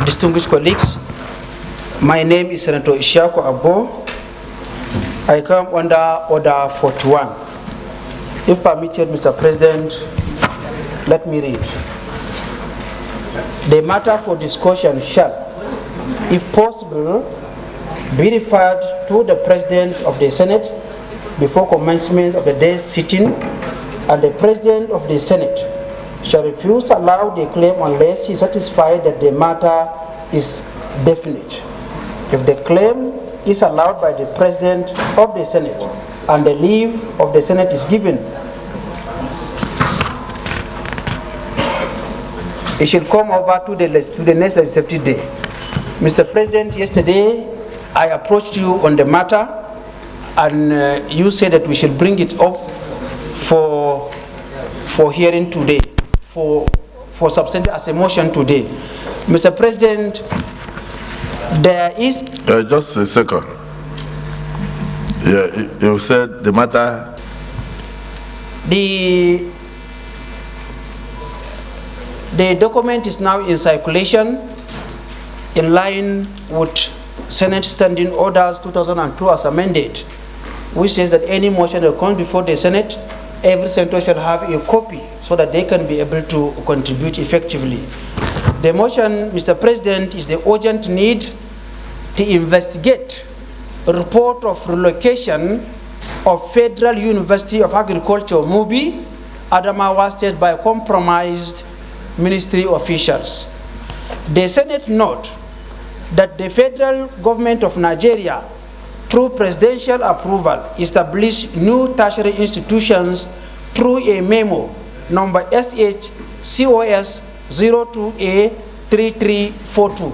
distinguished colleagues, my name is Senator Ishaku Abo. I come under Order 41. If permitted, Mr. President, let me read. The matter for discussion shall, if possible, be referred to the President of the Senate before commencement of the day's sitting, and the President of the Senate shall refuse to allow the claim unless he is satisfied that the matter is definite. If the claim is allowed by the President of the Senate and the leave of the Senate is given, it should come over to the next legislative day. Mr. President, yesterday I approached you on the matter, and you said that we should bring it up for hearing today, for substantive as a motion today. Mr. President, there is... just a second. Yeah, you said the matter... The document is now in circulation in line with Senate Standing Orders 2002 as amended, which says that any motion that comes before the Senate, every senator should have a copy so that they can be able to contribute effectively. The motion, Mr. President, is the urgent need to investigate a report of relocation of Federal University of Agriculture, Mubi Adamawa State by compromised ministry officials. The Senate note that the federal government of Nigeria, through presidential approval, established new tertiary institutions through a memo number SHCOS 02A3342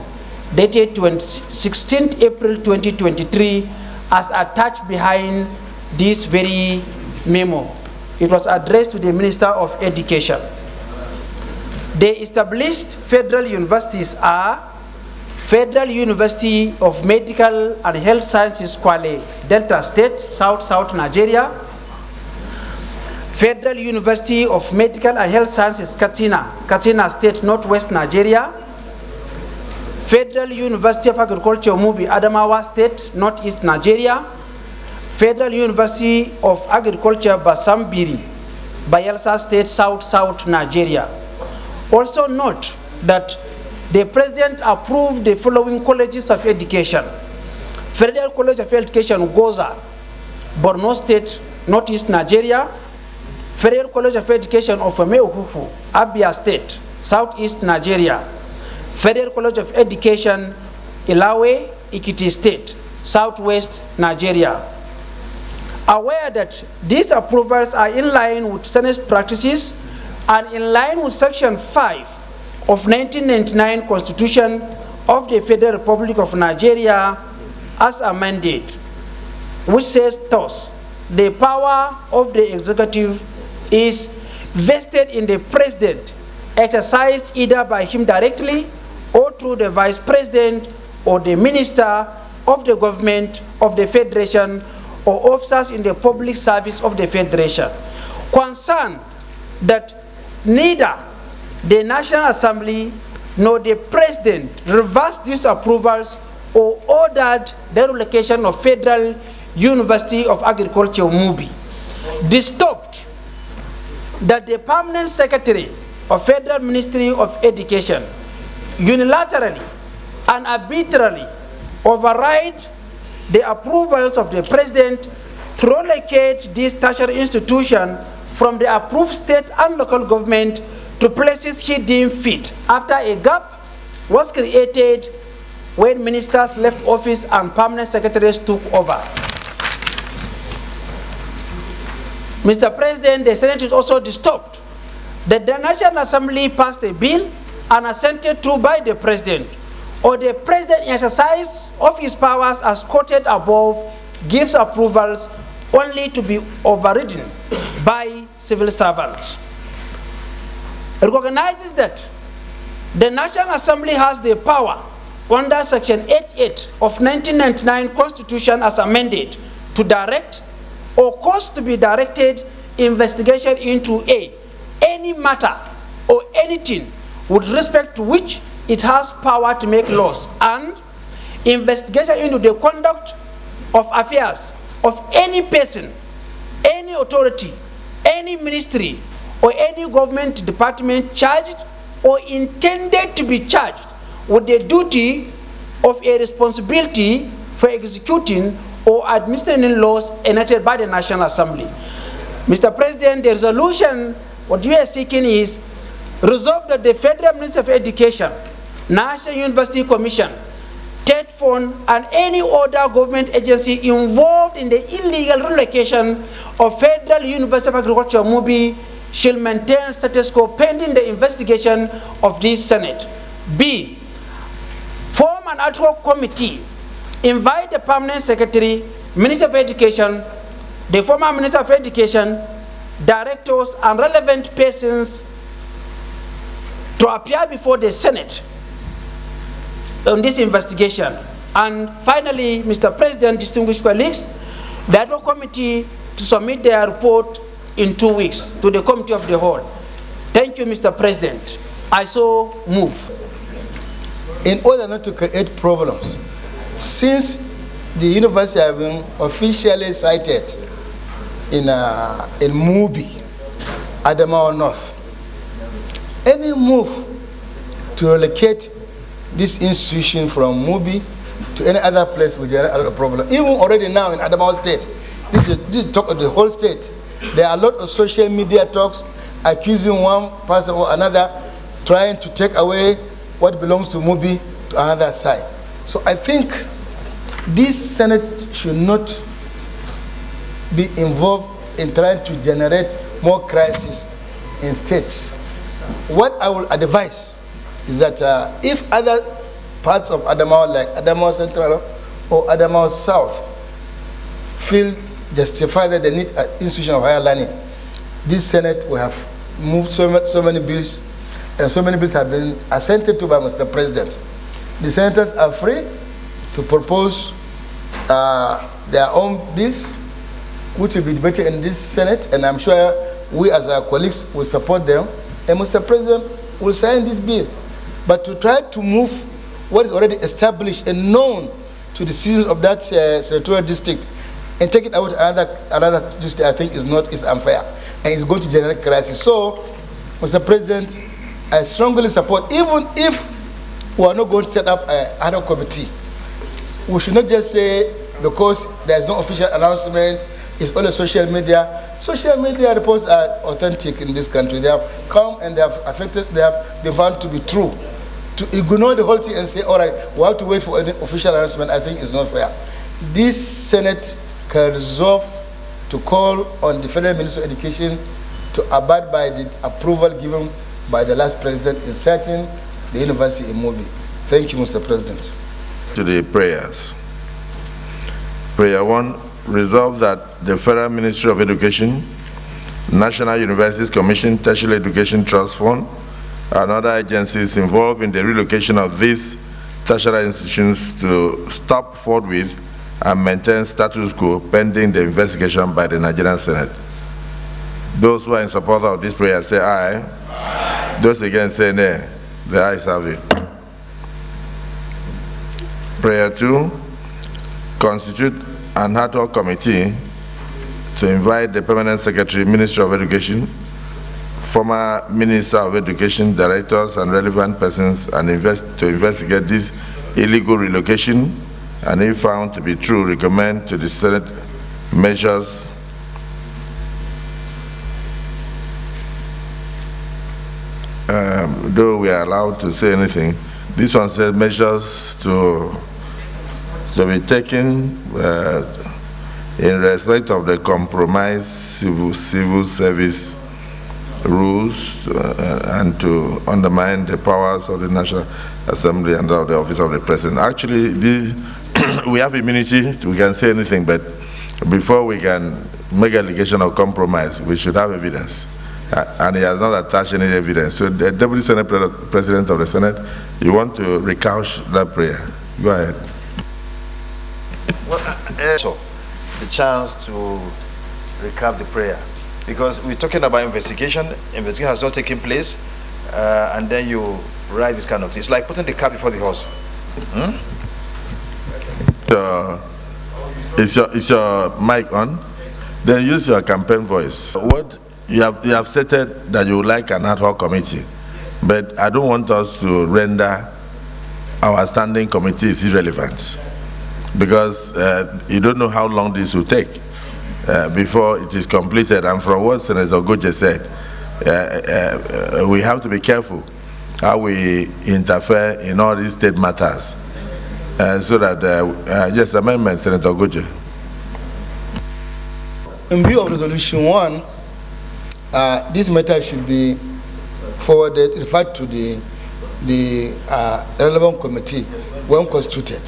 dated 16th April 2023 as attached behind this very memo. It was addressed to the Minister of Education. The established federal universities are Federal University of Medical and Health Sciences, Kwale, Delta State, South Nigeria; Federal University of Medical and Health Sciences, Katsina State, Northwest Nigeria; Federal University of Agriculture, Mubi Adamawa State, Northeast Nigeria; Federal University of Agriculture, Basambiri, Bayelsa State, South Nigeria. Also note that the President approved the following colleges of education: Federal College of Education, Goza, Borno State, Northeast Nigeria; Federal College of Education of Omeohuhu, Abia State, Southeast Nigeria; Federal College of Education, Ilawe, Ikiti State, Southwest Nigeria. Aware that these approvals are in line with Senate practices and in line with Section 5 of 1999 Constitution of the Federal Republic of Nigeria as amended, which says thus: the power of the executive is vested in the President, exercised either by him directly or through the Vice President or the Minister of the Government of the Federation or officers in the public service of the Federation. Concerned that neither the National Assembly nor the President reversed these approvals or ordered the relocation of Federal University of Agriculture, Mubi. Disturbed that the Permanent Secretary of Federal Ministry of Education unilaterally and arbitrarily override the approvals of the President to relocate this tertiary institution from the approved state and local government to places he deemed fit after a gap was created when ministers left office and permanent secretaries took over. Mr. President, the Senate is also disturbed that the National Assembly passed a bill and assented to by the President, or the President in exercise of his powers as quoted above gives approvals only to be overridden by civil servants. It recognizes that the National Assembly has the power under Section 88 of 1999 Constitution as amended to direct or cause to be directed investigation into any matter or anything with respect to which it has power to make laws, and investigation into the conduct of affairs of any person, any authority, any ministry, or any government department charged or intended to be charged with the duty of a responsibility for executing or administering laws enacted by the National Assembly. Mr. President, the resolution, what we are seeking is resolve that the Federal Ministry of Education, National University Commission, TED Fund, and any other government agency involved in the illegal relocation of Federal University of Agriculture, Mubi, shall maintain status quo pending the investigation of this Senate. B, form an ad hoc committee, invite the permanent secretary, Minister of Education, the former Minister of Education, directors, and relevant persons to appear before the Senate on this investigation. And finally, Mr. President, distinguished colleagues, the ad hoc committee to submit their report in 2 weeks to the Committee of the Whole. Thank you, Mr. President. I so move. In order not to create problems, since the university has been officially cited in Mubi Adamawa North, any move to relocate this institution from Mubi to any other place will generate a problem. Even already now in Adamawa State, this is talk of the whole state. There are a lot of social media talks accusing one person or another, trying to take away what belongs to Mubi to another side. So I think this Senate should not be involved in trying to generate more crisis in states. What I will advise is that if other parts of Adamawa, like Adamawa Central or Adamawa South, feel justified that they need an institution of higher learning, this Senate will have moved so many bills, and so many bills have been assented to by Mr. President. The senators are free to propose their own bills, which will be debated in this Senate, and I'm sure we as our colleagues will support them, and Mr. President will sign this bill. But to try to move what is already established and known to the citizens of that senatorial district and take it out another district, I think is unfair, and it's going to generate crisis. So, Mr. President, I strongly support, even if we are not going to set up an ad hoc committee, we should not just say because there is no official announcement, it's all social media. Social media reports are authentic in this country. They have come and they have been found to be true. To ignore the whole thing and say, all right, we have to wait for an official announcement, I think is not fair. This Senate can resolve to call on the Federal Ministry of Education to abide by the approval given by the last president in setting the university in Mubi. Thank you, Mr. President. To the prayers. Prayer 1, resolve that the Federal Ministry of Education, National Universities Commission, Tertiary Education Trust Fund, and other agencies involved in the relocation of these tertiary institutions to stop forthwith and maintain status quo pending the investigation by the Nigerian Senate. Those who are in support of this prayer say aye. Aye. Those against say nay. The ayes have it. Prayer 2, constitute an ad hoc committee to invite the Permanent Secretary, Ministry of Education, former Minister of Education, directors, and relevant persons to investigate this illegal relocation, and if found to be true, recommend to the Senate measures though we are allowed to say anything. This one says measures to be taken in respect of the compromised civil service rules and to undermine the powers of the National Assembly under the office of the President. Actually, we have immunity, we can say anything, but before we can make allegation of compromise, we should have evidence. And he has not attached any evidence. So the Deputy Senate President of the Senate, you want to recouch that prayer? Go ahead. Well, so the chance to recap the prayer, because we're talking about investigation. Investigation has not taken place. and then you write this kind of thing. It's like putting the cart before the horse. Is your mic on? Then use your campaign voice. What you have stated that you would like an ad hoc committee, but I don't want us to render our standing committees irrelevant, because you don't know how long this will take before it is completed. And from what Senator Goje said, we have to be careful how we interfere in all these state matters, so that yes, amendment, Senator Goje. In view of Resolution 1, this matter should be forwarded, referred to the relevant committee when constituted.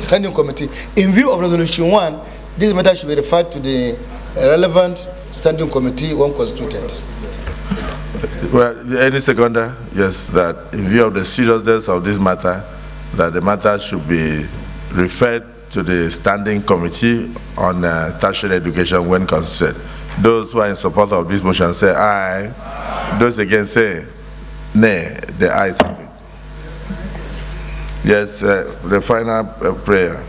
Standing committee. In view of Resolution 1, this matter should be referred to the relevant standing committee when constituted. Well, any seconder? Yes, that in view of the seriousness of this matter, that the matter should be referred to the standing committee on tertiary education when constituted. Those who are in support of this motion say aye. Those against say nay. The ayes have it. Yes, the final prayer.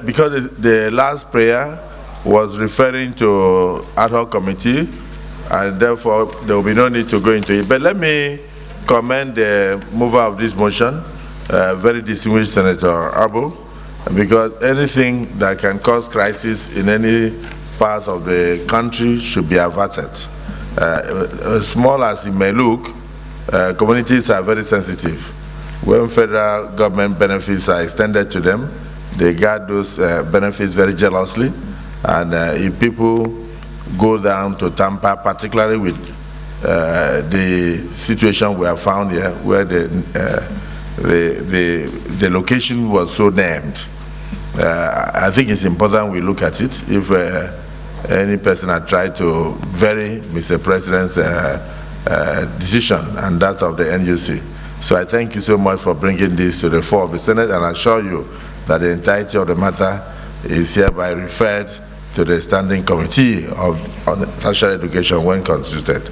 Because the last prayer was referring to ad hoc committee, and therefore there will be no need to go into it. But let me commend the mover of this motion, very distinguished Senator Abu, because anything that can cause crisis in any part of the country should be averted. As small as it may look, communities are very sensitive. When federal government benefits are extended to them, they guard those benefits very jealously. And if people go down to Tampa, particularly with the situation we have found here, where the location was so named, I think it's important we look at it. If any person had tried to vary Mr. President's decision and that of the NUC. So I thank you so much for bringing this to the floor of the Senate, and I assure you that the entirety of the matter is hereby referred to the Standing Committee on Tertiary Education when constituted.